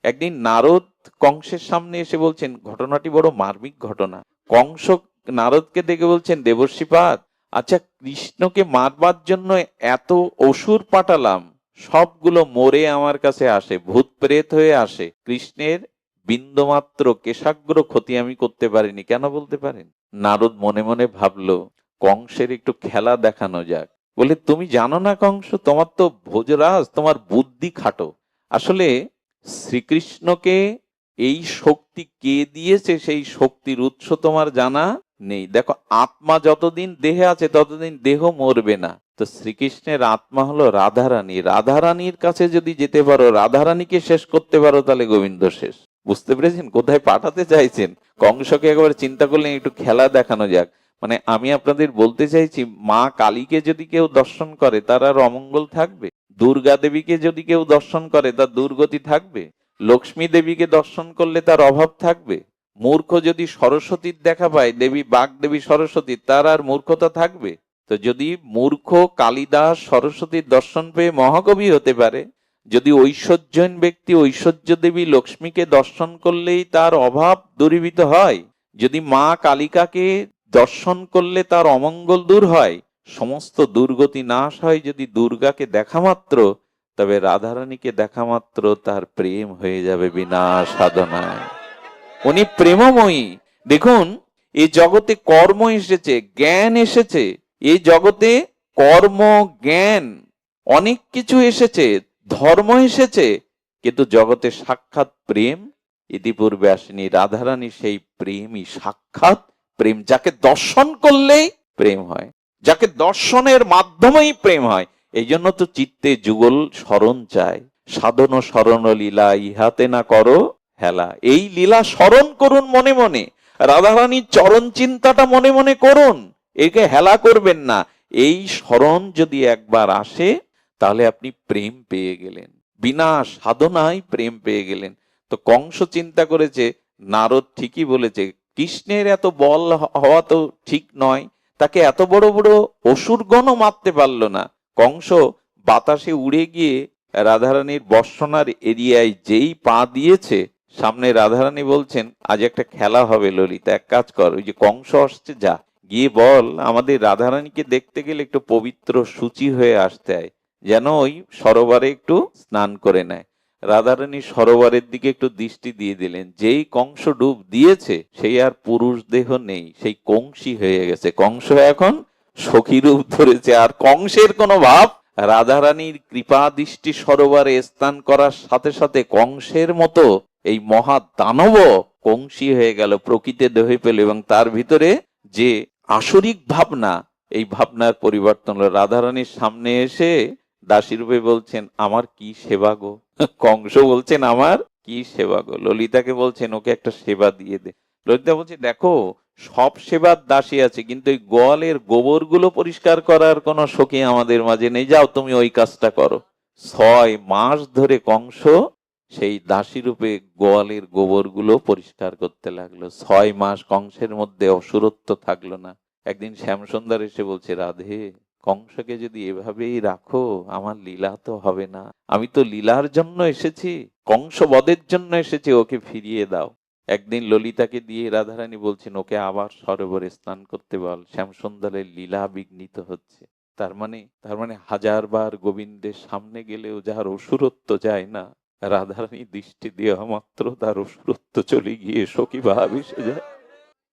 একদিন নারদ কংসের সামনে এসে বলছেন, ঘটনাটি বড় মার্মিক ঘটনা। কংস নারদকে দেখে বলছেন, দেবর্ষিপাদ, আচ্ছা কৃষ্ণকে মারবার জন্য এত অসুর পাঠালাম, সবগুলো মরে আমার কাছে আসে, ভূত প্রেত হয়ে আসে, কৃষ্ণের বিন্দুমাত্র কেশাগ্র ক্ষতি আমি করতে পারিনি, কেন বলতে পারেন? নারদ মনে মনে ভাবলো, কংসের একটু খেলা দেখানো যাক। বলে, তুমি জানো না কংস, তোমার তো ভোজরাজ, তোমার বুদ্ধি খাটো। আসলে শ্রীকৃষ্ণকে এই শক্তি কে দিয়েছে, সেই শক্তির উৎস তোমার জানা নেই। দেখো, আত্মা যতদিন দেহে আছে ততদিন দেহ মরবে না। তো শ্রীকৃষ্ণের আত্মা হলো রাধারানী, রাধারানীর কাছে যদি যেতে পারো, রাধারানীকে শেষ করতে পারো, তাহলে গোবিন্দ শেষ। বুঝতে পেরেছেন কোথায় পাঠাতে চাইছেন? কংসকে একবার চিন্তা করলেন একটু খেলা দেখানো যাক। মানে আমি আপনাদের বলতে চাইছি, মা কালীকে যদি কেউ দর্শন করে তার আর অমঙ্গল থাকবে? দুর্গা দেবীকে যদি কেউ দর্শন করে তার দুর্গতি থাকবে? লক্ষ্মী দেবীকে দর্শন করলে তার অভাব থাকবে? মূর্খ যদি সরস্বতীর দেখা পায়, দেবী বাগ দেবী সরস্বতী, তার আর মূর্খতা থাকবে? তো যদি মূর্খ কালিদাস সরস্বতীর দর্শন পেয়ে মহাকবি হতে পারে, যদি ঐশ্বর্যহীন ব্যক্তি ঐশ্বর্য দেবী লক্ষ্মীকে দর্শন করলেই তার অভাব দূরীভূত হয়, যদি মা কালিকাকে দর্শন করলে তার অমঙ্গল দূর হয়, সমস্ত দুর্গতি নাশ হয় যদি দুর্গাকে দেখা মাত্র, তবে রাধারানীকে দেখা মাত্র তার প্রেম হয়ে যাবে বিনা সাধনায়। উনি প্রেমময়ী। দেখুন, এই জগতে কর্ম এসেছে, জ্ঞান এসেছে, এই জগতে কর্ম, জ্ঞান, অনেক কিছু এসেছে, ধর্ম এসেছে, কিন্তু জগতে সাক্ষাৎ প্রেম ইতিপূর্বে আসেনি। রাধারানী সেই প্রেমই, সাক্ষাৎ প্রেম, যাকে দর্শন করলেই প্রেম হয়, যাকে দর্শনের মাধ্যমেই প্রেম হয়। এই জন্য তো চিত্তে যুগল স্মরণ চায়, সাধন স্মরণ লীলা ইহাতে না করো হেলা। এই লীলা স্মরণ করুন মনে মনে, রাধারানীর চরণ চিন্তাটা মনে মনে করুন, একে হেলা করবেন না। এই স্মরণ যদি একবার আসে, তাহলে আপনি প্রেম পেয়ে গেলেন, বিনা সাধনায় প্রেম পেয়ে গেলেন। তো কংস চিন্তা করেছে, নারদ ঠিকই বলেছে, কৃষ্ণের এত বল হওয়া তো ঠিক নয়, তাকে এত বড় বড় অসুরগণও মারতে পারলো না। কংস বাতাসে উড়ে গিয়ে রাধারানীর বর্ষণার এরিয়ায় যেই পা দিয়েছে, সামনে রাধারানী বলছেন, আজ একটা খেলা হবে ললিতা, এক কাজ কর, ওই যে কংস আসছে, যা গিয়ে বল আমাদের রাধারানীকে দেখতে গেলে একটু পবিত্র সূচি হয়ে আসতে হয়, যেন ওই সরোবরে একটু স্নান করে নেয়। রাধারানী সরোবরের দিকে একটু দৃষ্টি দিয়ে দিলেন, যেই কংস ডুব দিয়েছে সেই আর পুরুষ দেহ নেই, সেই কংসী হয়ে গেছে। কংস এখন সখী রূপ ধরেছে, আর কংসের কোনো ভাব। রাধারানীর কৃপা দৃষ্টি সরোবরে স্নান করার সাথে সাথে কংসের মতো এই মহা দানব কংসী হয়ে গেল, প্রকৃতি দেহে পেল, এবং তার ভিতরে যে আসরিক ভাবনা, এই ভাবনার পরিবর্তন হলো। রাধারানীর সামনে এসে দাসী রূপে বলছেন, আমার কি সেবা গো। কংস বলছেন, আমার কি সেবা গো। ললিতাকে বলছেন, ওকে একটা সেবা দিয়ে দে। ললিতা বলছে, দেখো সব সেবার দাসী আছে, কিন্তু ওই গোয়ালের গোবর গুলো পরিষ্কার করার কোন সখী আমাদের মাঝে নেই, যাও তুমি ওই কাজটা করো। 6 মাস ধরে কংস সেই দাসী রূপে গোয়ালের গোবর গুলো পরিষ্কার করতে লাগলো। 6 মাস কংসের মধ্যে অসুরত্ব থাকলো না। একদিন শ্যামসুন্দর এসে বলছে, রাধে, কংসকে যদি এভাবেই রাখো, আমার লীলা তো হবে না, আমি তো লীলার জন্য এসেছি, কংস বধের জন্য এসেছি, ওকে ফিরিয়ে দাও। একদিন ললিতাকে দিয়ে রাধারানী বলছেন, ওকে আবার সরোবরে স্নান করতে বল, শ্যামসুন্দরের লীলা বিঘ্নিত হচ্ছে। তার মানে 1000 বার গোবিন্দের সামনে গেলেও যার অসুরত্ব যায় না, রাধারানী দৃষ্টি দেওয়া মাত্র তার অসুরত্ব চলে গিয়ে সখী ভাব এসে যায়।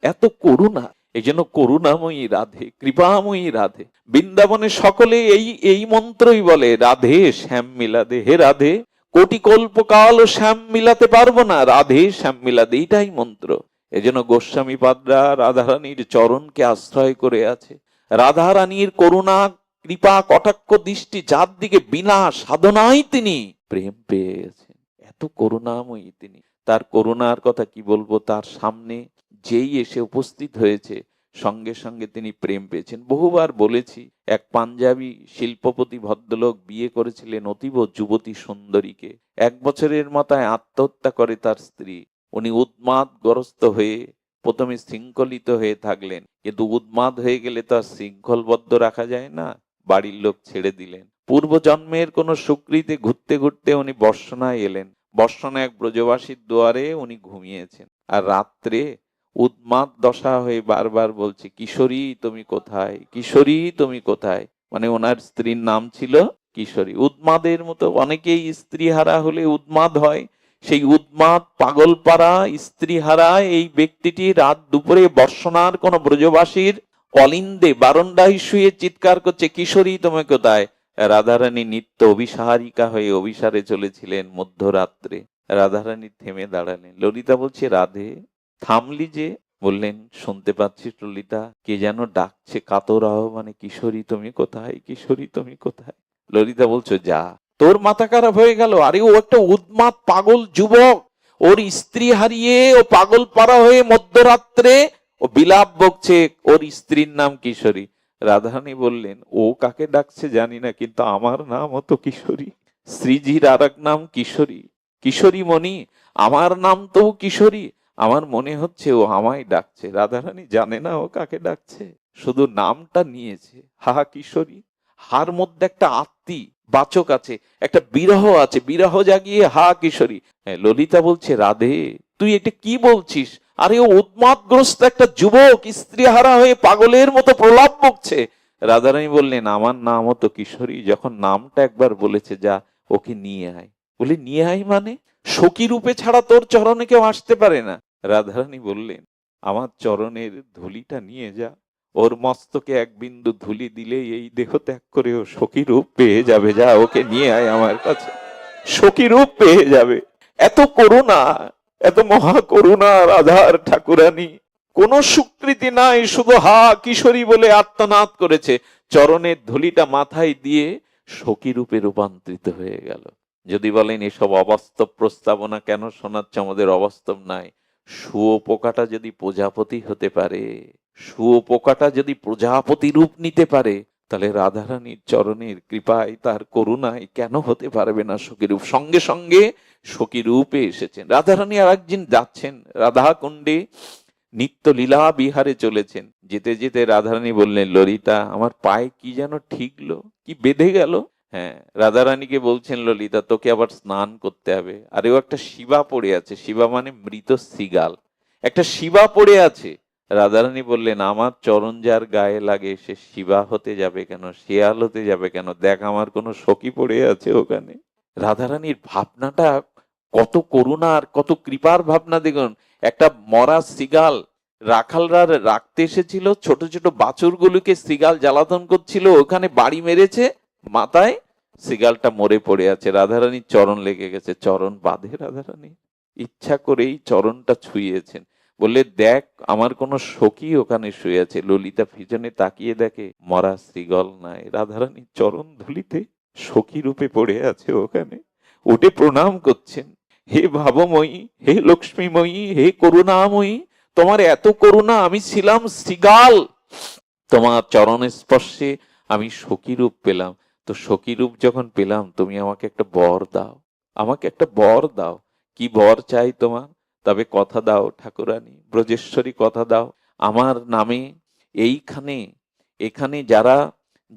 এত করুণা। এই জন্য করুণাময়ী রাধে, কৃপাময়ী রাধে। বৃন্দাবনে সকলে এই এই মন্ত্রই বলে, রাধে শ্যাম মিলাদে। হে রাধে, কোটি কল্পকাল শ্যাম মিলাতে পারবো না, রাধে শ্যাম মিলাদে, এইটাই মন্ত্র। এজন্য গোস্বামী পাদরা রাধারানীর চরণকে আশ্রয় করে আছে। রাধারানীর করুণা, কৃপা, কটাক্ষ দৃষ্টি যার দিকে, বিনা সাধনায় তিনি প্রেম পেয়ে গেছেন। এত করুণাময়ী তিনি। তার করুণার কথা কি বলবো, তার সামনে যেই এসে উপস্থিত হয়েছে, সঙ্গে সঙ্গে তিনি প্রেম পেয়েছেন। বহুবার বলেছি, এক পাঞ্জাবি শিল্পপতি ভদ্রলোক বিয়ে করেছিলেন অতীব যুবতী সুন্দরীকে। 1 বছরের মাথায় আত্মহত্যা করে তার স্ত্রী। উনি উন্মাদগ্রস্ত হয়ে প্রথমে শৃঙ্খলিত হয়ে থাকলেন, কিন্তু উন্মাদ হয়ে গেলে তো আর শৃঙ্খলবদ্ধ রাখা যায় না, বাড়ির লোক ছেড়ে দিলেন। পূর্ব জন্মের কোন সুকৃতে ঘুরতে ঘুরতে উনি বর্ষণায় এলেন। বর্ষণে এক ব্রজবাসীর দুয়ারে উনি ঘুমিয়েছেন, আর রাত্রে উন্মাদ দশা হয়ে বারবার বলছে, কিশোরী তুমি কোথায়, কিশোরী তুমি কোথায়। মানে ওনার স্ত্রীর নাম ছিল কিশোরী। উন্মাদের মতো অনেকেই স্ত্রীহারা হলে উন্মাদ হয়, সেই উন্মাদ পাগলপাড়া স্ত্রীহারা এই ব্যক্তিটি রাত দুপুরে বর্ষণার কোন ব্রজবাসীর অলিন্দে বারান্দায় শুয়ে চিৎকার করছে, কিশোরী তুমি কোথায়। রাধারানী নিত্য অভিসারিকা হয়ে অভিসারে চলেছিলেন। মধ্যরাত্রে রাধারানী থেমে দাঁড়ালেন। ললিতা বলছে, রাধে থামলি যে? বললেন, শুনতে পাচ্ছিস ললিতা, কে যেন ডাকছে কাতর আহ্বানে, কিশোরী তুমি কোথায়, কিশোরী তুমি কোথায়। ললিতা বলছো, যা, তোর মাথা খারাপ হয়ে গেল? আরে ও একটা উন্মাদ পাগল যুবক, ওর স্ত্রী হারিয়ে ও পাগল পাড়া হয়ে মধ্যরাত্রে ও বিলাপ বকছে, ওর স্ত্রীর নাম কিশোরী। রাধারানী বললেন, ও কাকে ডাকছে জানি না, কিন্তু আমার নামও তো কিশোরী। শ্রীজির আর এক নাম কিশোরী, কিশোরী মণি, আমার নাম তো কিশোরী। আমার মনে হচ্ছে ও আমায় ডাকছে। রাধারানী জানে না ও কাকে ডাকছে, শুধু নামটা নিয়েছে, হা কিশোরী। হার মধ্যে একটা আত্মী বাচক আছে, একটা বিরহ আছে, বিরহ জাগিয়ে হা কিশোরী। ললিতা বলছে, রাধে তুই এটা কি বলছিস? আরে ও উন্মাদগ্রস্ত একটা যুবক, স্ত্রীহারা হয়ে পাগলের মতো প্রলাপ বকছে। রাধারানী বললেন, আমার নামও তো কিশোরী। যখন নামটা একবার বলেছে, যা ওকে নিয়ে আয়। বলে, নিয়ে আয় মানে? সখী রূপে ছাড়া তোর চরণে কেউ আসতে পারে না। রাধারানী বললেন, আমার চরণের ধুলিটা নিয়ে যা, ওর মস্তকে এক বিন্দু ধুলি দিলে এই দেহ ত্যাগ করে ও সখী রূপ পেয়ে যাবে। যা, ওকে নিয়ে আয় আমার কাছে, সখী রূপ পেয়ে যাবে। এত করুণা, এত মহা করুণা রাধার ঠাকুরানী। কোন স্বীকৃতি নাই, শুধু হা কিশোরী বলে আর্তনাদ করেছে। চরণের ধুলিটা মাথায় দিয়ে সখী রূপে রূপান্তরিত হয়ে গেল। যদি বলেন এসব অবাস্তব প্রস্তাবনা কেন শোনাচ্ছে, আমাদের অবাস্তব নাই। শুয়োপোকাটা যদি প্রজাপতি হতে পারে, শুয়োপোকাটা যদি প্রজাপতি রূপ নিতে পারে, তাহলে রাধারানীর চরণের কৃপায়, তার করুণায় কেন হতে পারবে না সখীরূপ? সঙ্গে সঙ্গে সখীরূপে এসেছেন। রাধারানী আর একদিন যাচ্ছেন রাধা কুণ্ডে, নিত্য লীলা বিহারে চলেছেন। যেতে যেতে রাধারানী বললেন, ললিতা আমার পায়ে কি যেন ঠিকলো, কি বেঁধে গেল। হ্যাঁ, রাধারানীকে বলছেন, ললিতা তোকে আবার স্নান করতে হবে। আর ও একটা শিবা পড়ে আছে, শিবা মানে মৃত শৃগাল, একটা শিবা পড়ে আছে। রাধারানী বললেন, আমার চরণ যার গায়ে লাগে সে শিবা হতে যাবে কেন, শিয়াল হতে যাবে কেন? দেখ আমার কোনো সখী পড়ে আছে ওখানে। রাধারানীর ভাবনাটা কত করুণা আর কত কৃপার ভাবনা দেখুন। একটা মরা শৃগাল রাখালরা রাখতে এসেছিল, ছোট ছোট বাছুরগুলোকে শৃগাল জ্বালাতন করছিল, ওখানে বাড়ি মেরেছে, মাথায় শৃগালটা মরে পড়ে আছে। রাধারানীর চরণ লেগে গেছে, চরণ বাঁধে রাধারানী, ইচ্ছা করেই চরণটা ছুঁয়েছেন। বললে, দেখ আমার কোন সখী ওখানে শুয়ে আছে। ললিতা পিছনে তাকিয়ে দেখে মরা শৃগাল নাই, রাধারানীর চরণ ধুলিতে সখী রূপে পড়ে আছে ওখানে। উঠে প্রণাম করছেন, হে ভাবময়ী, হে লক্ষ্মীময়ী, হে করুণাময়ী, তোমার এত করুণা, আমি ছিলাম শৃগাল, তোমার চরণের স্পর্শে আমি সখী রূপ পেলাম। তো সখী রূপ যখন পেলাম, তুমি আমাকে একটা বর দাও, আমাকে একটা বর দাও। কি বর চাই তোমার? তবে কথা দাও ঠাকুরানী, ব্রজেশ্বরী কথা দাও, আমার নামে এইখানে, এখানে যারা,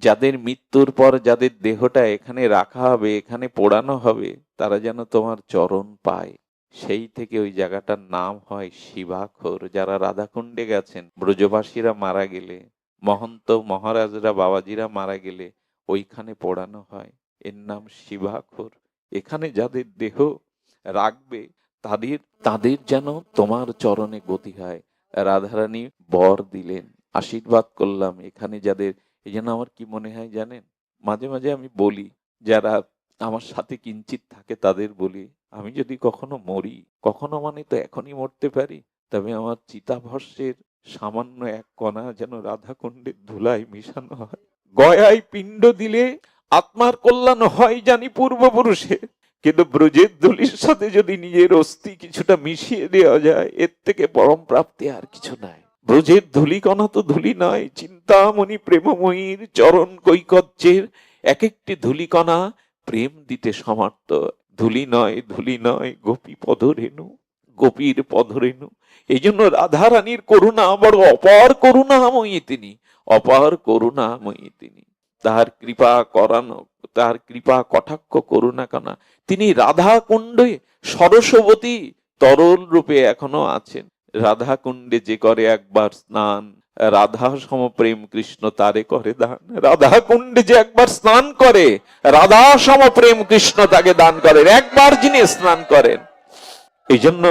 যাদের মৃত্যুর পর যাদের দেহটা এখানে রাখা হবে, এখানে পোড়ানো হবে, তারা যেন তোমার চরণ পায়। সেই থেকে ওই জায়গাটার নাম হয় শিবাখোর। যারা রাধাকুণ্ডে গেছেন, ব্রজবাসীরা মারা গেলে, মহন্ত মহারাজরা বাবাজিরা মারা গেলে ওইখানে পোড়ানো হয়, এর নাম শিবাখোর। এখানে যাদের দেহ রাখবে তাদের তাদের যেন তোমার চরণে গতি হয়। রাধারানী বর দিলেন, আশীর্বাদ করলাম এখানে যাদের। এই জন্য আমার কি মনে হয় জানেন, মাঝে মাঝে আমি বলি, যারা আমার সাথে কিঞ্চিত থাকে তাদের বলি, আমি যদি কখনো মরি, কখনো মানে তো এখনই মরতে পারি, তবে আমার চিতাভস্যের সামান্য এক কণা যেন রাধাকুণ্ডের ধুলায় মিশানো হয়। গয়ায় পিণ্ড দিলে আত্মার কল্যাণ হয় জানি পূর্বপুরুষের, কিন্তু ব্রজের ধুলির সাথে যদি নিজের অস্থি কিছুটা মিশিয়ে দেওয়া যায়, এর থেকে পরম প্রাপ্তি আর কিছু নাই। ব্রজের ধুলিকণা তো ধুলি নয়, চিন্তামণি প্রেমময়ীর চরণ কৈকর্যের এক একটি ধুলিকণা প্রেম দিতে সমর্থ। ধুলি নয়, ধুলি নয়, গোপী পদরেণু, গোপীর পদরেণু। এই জন্য রাধারানীর করুণা বড় অপার করুণাময়ী তিনি, অপার করুণাময়ী তিনি। তাহার কৃপা করানো, তাহার কৃপা কটাক্ষ করুণা কানা। তিনি রাধা কুণ্ডে সরস্বতী তরল রূপে এখনো আছেন। রাধা কুণ্ডে যে করে একবার স্নান, রাধা সম প্রেম কৃষ্ণ তারে করে দান। রাধা কুণ্ডে যে একবার স্নান করে, রাধা সম প্রেম কৃষ্ণ তাকে দান করেন, একবার যিনি স্নান করেন। এই জন্য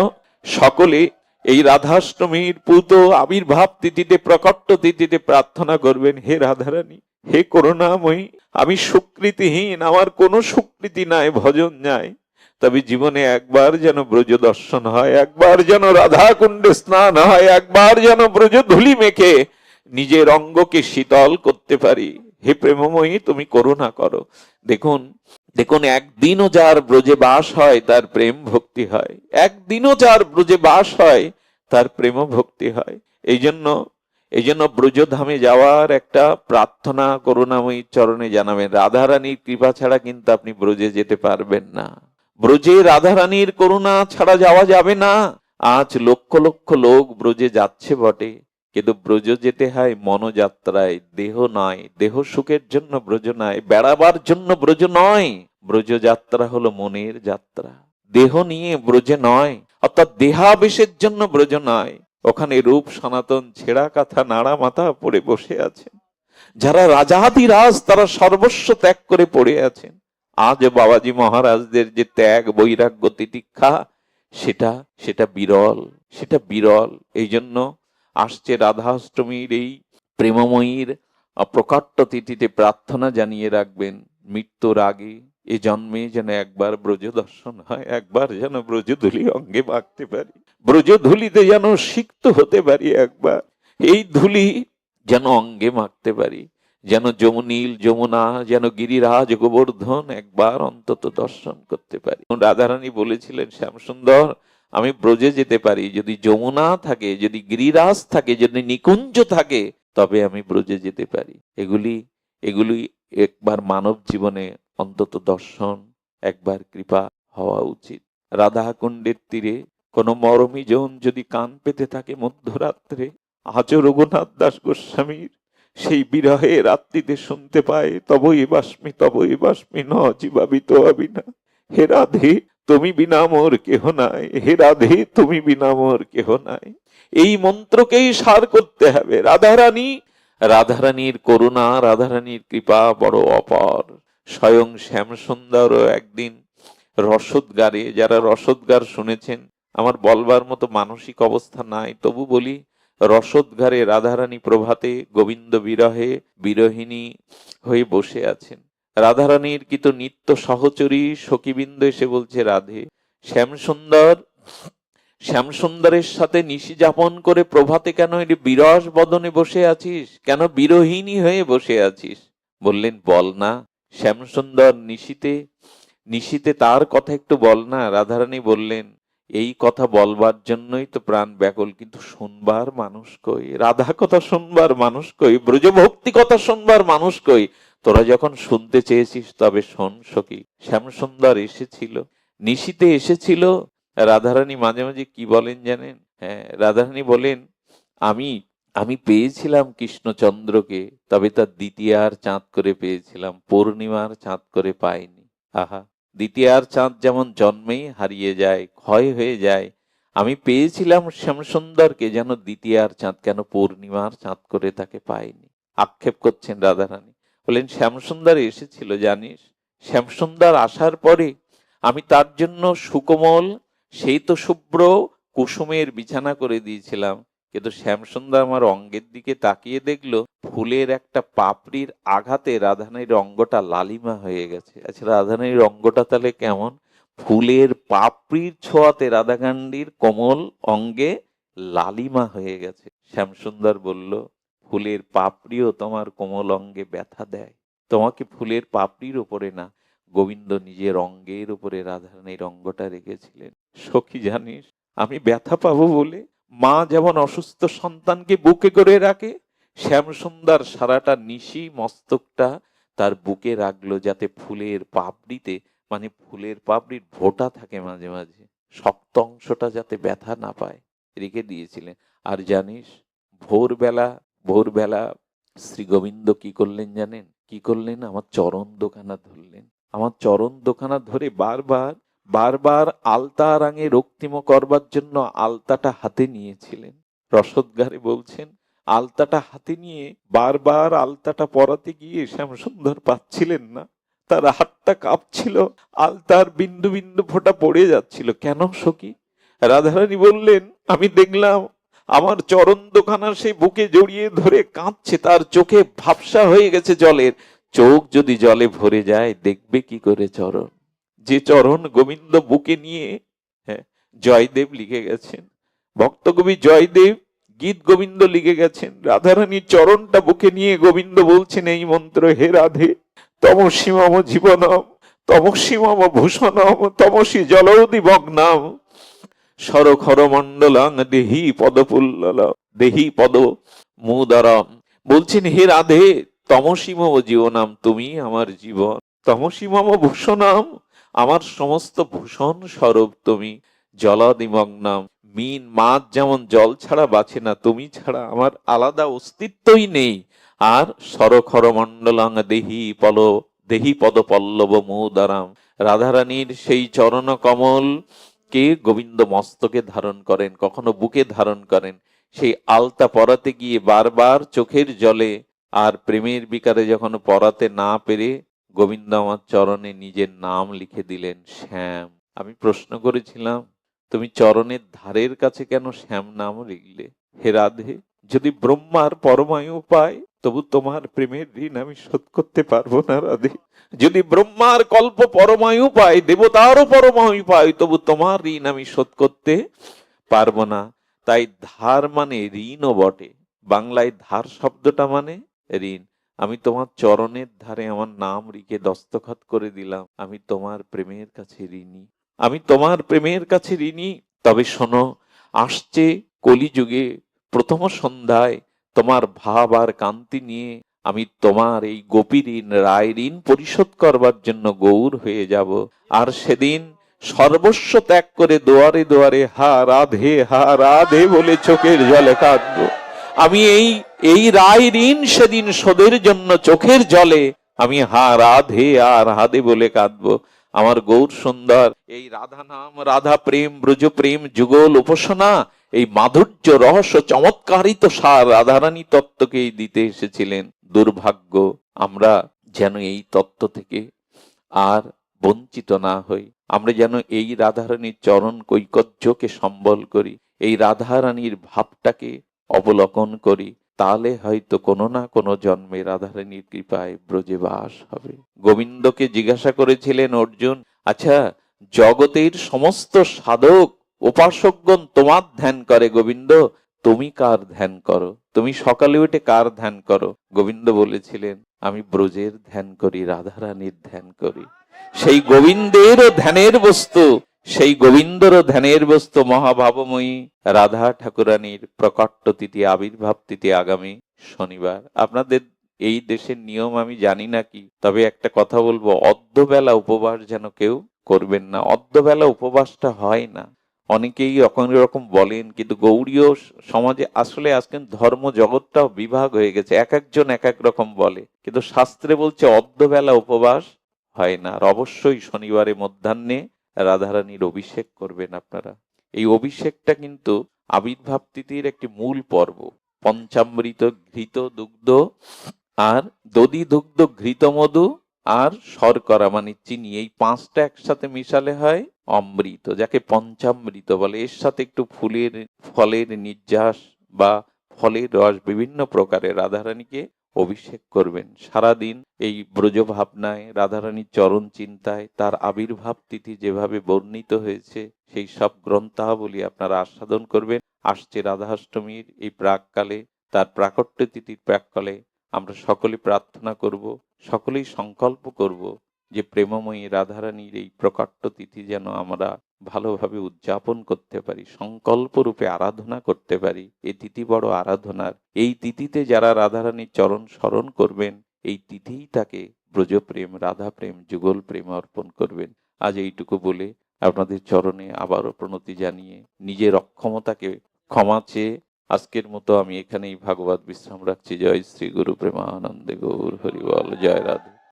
সকলে এই রাধাষ্টমীর পূত আবির্ভাব তিথিতে, প্রকট তিথিতে প্রার্থনা করবেন, হে রাধারানী, হে করুণাময়ী, আমি সুকৃতিহীন, আমার কোনো সুকৃতি নাই, ভজন নাই, তবে জীবনে একবার যেন ব্রজ দর্শন হয়, একবার যেন রাধা কুণ্ডে স্নান হয়, একবার যেন ব্রজ ধুলি মেখে নিজের অঙ্গকে শীতল করতে পারি। হে প্রেমময়ী, তুমি করুণা করো। দেখুন দেখুন, একদিনও যার ব্রজে বাস হয় তার প্রেম ভক্তি হয়, একদিনও যার ব্রজে বাস হয় তার প্রেম ভক্তি হয়। এই জন্য ব্রজধামে যাওয়ার একটা প্রার্থনা করুণাময়ীর চরণে জানাবেন। রাধারানীর কৃপা ছাড়া কিন্তু আপনি ব্রজে যেতে পারবেন না। ব্রজে রাধারানীর করুণা ছাড়া যাওয়া যাবে না। আজ লক্ষ লক্ষ লোক ব্রজে যাচ্ছে বটে, কিন্তু ব্রজ যেতে হয় মনোযাত্রায়, দেহ নয়। দেহ সুখের জন্য ব্রজ নয়, বেড়াবার জন্য ব্রজ নয়। ব্রজ যাত্রা হলো মনের যাত্রা, দেহ নিয়ে ব্রজে নয়, অর্থাৎ দেহাবেশের জন্য ব্রজ নয়। ওখানে রূপ সনাতন ছেঁড়া কাঁথা নাড়া মাথা পড়ে বসে আছেন। যারা রাজাধিরাজ তারা সর্বস্ব ত্যাগ করে পড়ে আছেন। আজ বাবাজি মহারাজদের যে ত্যাগ, বৈরাগ্য, তিতিক্ষা, সেটা বিরল, সেটা বিরল। এই জন্য আসছে রাধাষ্টমীর এই প্রেমময়ীর প্রকাট্য তিথিতে প্রার্থনা জানিয়ে রাখবেন, মৃত্যুর আগে এ জন্মে যেন একবার ব্রজ দর্শন হয়, একবার যেন ব্রজ ধুলি অঙ্গে মাখতে পারি, ব্রজ ধুলিতে যেন সিক্ত হতে পারি, একবার এই ধুলি যেন অঙ্গে মাখতে পারি, যেন নীল যমুনা, যেন গিরিরাজ গোবর্ধন একবার অন্তত দর্শন করতে পারি। রাধারানী বলেছিলেন, শ্যামসুন্দর, আমি ব্রজে যেতে পারি যদি যমুনা থাকে, যদি গিরিরাজ থাকে, যদি নিকুঞ্জ থাকে, তবে আমি ব্রজে যেতে পারি। এগুলি একবার মানব জীবনে অন্তত দর্শন, একবার কৃপা হওয়া উচিত। রাধা কুণ্ডের তীরে কোন মরমী জন যদি কান পেতে থাকে মধ্যরাত্রে, আজও রঘুনাথ দাস গোস্বামীর সেই বিরহে রাত্রিতে শুনতে পায়, তবই বাস্মি ন জীবাবিত আবিনা। হে রাধে, তুমি বিনা মোর কেহ নাই, হে রাধে, তুমি বিনা মোর কেহ নাই। এই মন্ত্রকেই সার করতে হবে। রাধারানীর করুণা, রাধারানীর কৃপা বড় অপার। স্বয়ং শ্যামসুন্দরও একদিন রসদগারে, যারা রসদগার শুনেছেন, আমার বলবার মতো মানসিক অবস্থা নাই, তবু বলি, রসদঘরে রাধারানী প্রভাতে গোবিন্দ বিরহে বিরহিনী হয়ে বসে আছেন। রাধারানীর কিন্তু নিত্য সহচরী সখীবৃন্দ এসে বলছে, রাধে, শ্যামসুন্দরের সাথে নিশি যাপন করে প্রভাতে কেন বিরস বদনে বসে আছিস, কেন বিরহিনী হয়ে বসে আছিস? বললেন, বল না শ্যামসুন্দর, নিশিতে তার কথা একটু বল না। রাধারানী বললেন, এই কথা বলবার জন্যই তো প্রাণ ব্যাকুল, কিন্তু শুনবার মানুষ কই, রাধা কথা শুনবার মানুষ কই, ব্রজভক্তি কথা শুনবার মানুষ কই? তোরা যখন শুনতে চেয়েছিস তবে শোন সখী। শ্যামসুন্দর এসেছিল, নিশিতে এসেছিল। রাধারানী মাঝে মাঝে কি বলেন জানেন? হ্যাঁ, রাধারানী বলেন, আমি পেয়েছিলাম কৃষ্ণচন্দ্রকে, তবে তার দ্বিতীয়ার চাঁদ করে পেয়েছিলাম, পূর্ণিমার চাঁদ করে পাইনি। আহা, দ্বিতীয়ার চাঁদ যেমন জন্মেই হারিয়ে যায়, ক্ষয় হয়ে যায়, আমি পেয়েছিলাম শ্যামসুন্দরকে, যেন দ্বিতীয়ার চাঁদ, কেন পূর্ণিমার চাঁদ করে তাকে পাইনি। আক্ষেপ করছেন রাধারানী। বলেন, শ্যামসুন্দর এসেছিল জানিস, শ্যামসুন্দর আসার পরে আমি তার জন্য সুকোমল সেই তো শুভ্র কুসুমের বিছানা করে দিয়েছিলাম, কিন্তু শ্যামসুন্দর আমার অঙ্গের দিকে তাকিয়ে দেখলো ফুলের একটা পাপড়ির আঘাতে রাধারানীর অঙ্গটা লালিমা হয়ে গেছে। আচ্ছা, রাধারানীর অঙ্গটা তাহলে কেমন? ফুলের পাপড়ির ছোঁয়াতে রাধাকান্ডির কোমল অঙ্গে লালিমা হয়ে গেছে। শ্যামসুন্দর বলল, ফুলের পাপড়িও তোমার কোমল অঙ্গে ব্যথা দেয়, তোমাকে ফুলের পাপড়ির উপরে না, গোবিন্দ নিজের অঙ্গের উপরে রাধারানীর অঙ্গটা রেখেছিলেন। সখী জানিস, আমি ব্যথা পাবো বলে মা যেমন অসুস্থ সন্তানকে বুকে করে রাখে, শ্যামসুন্দর সারাটা নিশি মস্তকটা তার বুকে রাখলো, যাতে ফুলের পাপড়িতে, মানে ফুলের পাপড়ির ভোঁটা থাকে মাঝে মাঝে, শক্ত অংশটা যাতে ব্যথা না পায়, রেখে দিয়েছিলেন। আর জানিস, ভোরবেলা শ্রী গোবিন্দ কি করলেন জানেন? কি করলেন, আমার চরণ দুখানা ধরলেন। আমার চরণ দুখানা ধরে বারবার বারবার আলতা রাঙে রক্তিম করবার জন্য আলতাটা হাতে নিয়েছিলেন। রসদগারে বলছেন, আলতাটা হাতে নিয়ে বারবার আলতাটা পরাতে গিয়ে শ্যামসুন্দর পাচ্ছিলেন না, তার হাতটা কাঁপছিল, আলতার বিন্দু বিন্দু ফোঁটা পড়ে যাচ্ছিল। কেন সখী? রাধারানী বললেন, আমি দেখলাম আমার চরণ দুখানা সে বুকে জড়িয়ে ধরে কাঁদছে, তার চোখে ভাবসা হয়ে গেছে জলের। চোখ যদি জলে ভরে যায় দেখবে কি করে চরণ? যে চরণ গোবিন্দ বুকে নিয়ে, হ্যাঁ, জয়দেব লিখে গেছেন, ভক্তকবি জয়দেব গীত গোবিন্দ লিখে গেছেন, রাধারানীর চরণটা বুকে নিয়ে গোবিন্দ বলছেন এই মন্ত্র, হে রাধে তমসি মম জীবনম, তমসি মম ভূষণম, তমসি জলৌদি ভগ্নাম, সরখর মণ্ডলাং দেহি পদপুল্লল, দেহি পদ মুদরম। বলছেন, হে রাধে তমসি মম জীবনাম, তুমি আমার জীবন, তমসি মম ভূষণাম, আমার সমস্ত ভূষণ স্বরূপ তুমি, জলাদিমগ্নাম, মিন মাছ যেমন জল ছাড়া বাঁচে না, তুমি ছাড়া আমার আলাদা অস্তিত্বই নেই। আর সরখর মণ্ডলাং দেহি পদ পল্লব মুদরাম, রাধারানীর সেই চরণ কমল কে গোবিন্দ মস্তকে ধারণ করেন, কখনো বুকে ধারণ করেন। সেই আলতা পরাতে গিয়ে বারবার চোখের জলে আর প্রেমের বিকারে যখন পরাতে না পেরে গোবিন্দ আমার চরণে নিজের নাম লিখে দিলেন, শ্যাম। আমি প্রশ্ন করেছিলাম, তুমি চরণের ধারের কাছে কেন শ্যাম নাম লিখলে? হে রাধে, যদি ব্রহ্মার পরমায়ু পায় তবু তোমার প্রেমের ঋণ আমি শোধ করতে পারবো না রাধে। যদি ব্রহ্মার কল্প পরমায়ু পায়, দেবতারও পরমায়ু পায়, তবু তোমার ঋণ আমি শোধ করতে পারবো না। তাই ধার মানে ঋণও বটে। বাংলায় ধার শব্দটা মানে ঋণ। আমি তোমার চরণের ধারে আমার নাম লিখে দস্তখত করে দিলাম, আমি তোমার প্রেমের কাছে ঋণী, আমি তোমার প্রেমের কাছে ঋণী। তবে শোনো, আসছে কলিযুগে প্রথম সন্ধ্যায় তোমার ভাব আর কান্তি নিয়ে আমি তোমার এই গোপী ঋণ, রায় ঋণ পরিশোধ করবার জন্য গৌর হয়ে যাব। আর সেদিন সর্বস্ব ত্যাগ করে দুয়ারে দুয়ারে হা রাধে বলে চোখের জলে কাঁদবো। আমি এই রায় ঋণ সেদিন শোধের জন্য চোখের জলে আমি হা রাধে আর রাধে বলে কাঁদবো। আমার গৌর সুন্দর এই রাধা নাম, রাধা প্রেম, ব্রজ প্রেম, যুগল উপাসনা, এই মাধুর্য রহস্য চমৎকারিত সার রাধারানী তত্ত্বকেই দিতে এসেছিলেন। দুর্ভাগ্য আমরা যেন এই তত্ত্ব থেকে আর বঞ্চিত না হই। আমরা যেন এই রাধারানীর চরণ কৈকর্যকে সম্বল করি, এই রাধারানীর ভাবটাকে অবলোকন করি। তাহলে হয়তো কোনো না কোনো জন্মে রাধারানীর কৃপায় ব্রজে বাস হবে। গোবিন্দকে জিজ্ঞাসা করেছিলেন অর্জুন, আচ্ছা জগতের সমস্ত সাধক উপাসকগণ তোমার ধ্যান করে গোবিন্দ, তুমি কার ধ্যান করো? তুমি সকালে উঠে কার ধ্যান করো? গোবিন্দ বলেছিলেন, আমি ব্রজের ধ্যান করি, রাধারানীর ধ্যান করি। সেই গোবিন্দেরও ধ্যানের বস্তু, সেই গোবিন্দর ধ্যানের বস্তু মহাভাবময়ী রাধা ঠাকুরানীর প্রকট তিথি, আবির্ভাব তিথি আগামী শনিবার। আপনাদের এই দেশের নিয়ম আমি জানি না কি, তবে একটা কথা বলবো, অর্ধবেলা উপবাস যেন কেউ করবেন না। অর্ধবেলা উপবাসটা হয় না, অনেকেই রকম বলেন, কিন্তু গৌড়ীয় সমাজে আসলে আজকে ধর্ম জগৎটাও বিভাগ হয়ে গেছে, এক একজন এক এক রকম বলে, কিন্তু শাস্ত্রে বলছে অর্ধবেলা উপবাস হয় না। আর অবশ্যই শনিবারে মধ্যাহ্নে রাধারানীর অভিষেক করবেন আপনারা। এই অভিষেকটা কিন্তু আবির্ভাব তিথির একটি মূল পর্ব। পঞ্চামৃত, ঘৃত, দুগ্ধ আর দধি, দুগ্ধ, ঘৃত, মধু আর শর্করা মানে চিনি, এই পাঁচটা একসাথে মিশালে হয় অমৃত, যাকে পঞ্চামৃত বলে। এর সাথে একটু ফলের নির্যাস বা ফলের রস, বিভিন্ন প্রকারের রাধারানীকে অভিষেক করবেন। সারাদিন এই ব্রজ ভাবনায়, রাধারানীর চরণ চিন্তায়, তার আবির্ভাব তিথি যেভাবে বর্ণিত হয়েছে সেই সব গ্রন্থাবলী আপনারা আস্বাদন করবেন। আসছে রাধাষ্টমীর এই প্রাককালে, তার প্রাকট্য তিথির প্রাককালে আমরা সকলে প্রার্থনা করব, সকলেই সংকল্প করব যে প্রেমময়ী রাধারানীর এই প্রকাট্য তিথি যেন আমরা ভালোভাবে উদযাপন করতে পারি, সংকল্প রূপে আরাধনা করতে পারি। এই তিথি বড় আরাধনার। এই তিথিতে যারা রাধারানীর চরণ স্মরণ করবেন, এই তিথিই তাকে ব্রজপ্রেম, রাধা প্রেম, যুগল প্রেম অর্পণ করবেন। আজ এইটুকু বলে আপনাদের চরণে আবারও প্রণতি জানিয়ে নিজের অক্ষমতাকে ক্ষমা চেয়ে আজকের মতো আমি এখানেই ভাগবত বিশ্রাম রাখছি। জয় শ্রী গুরু প্রেমানন্দে গৌর হরিবল। জয় রাধে।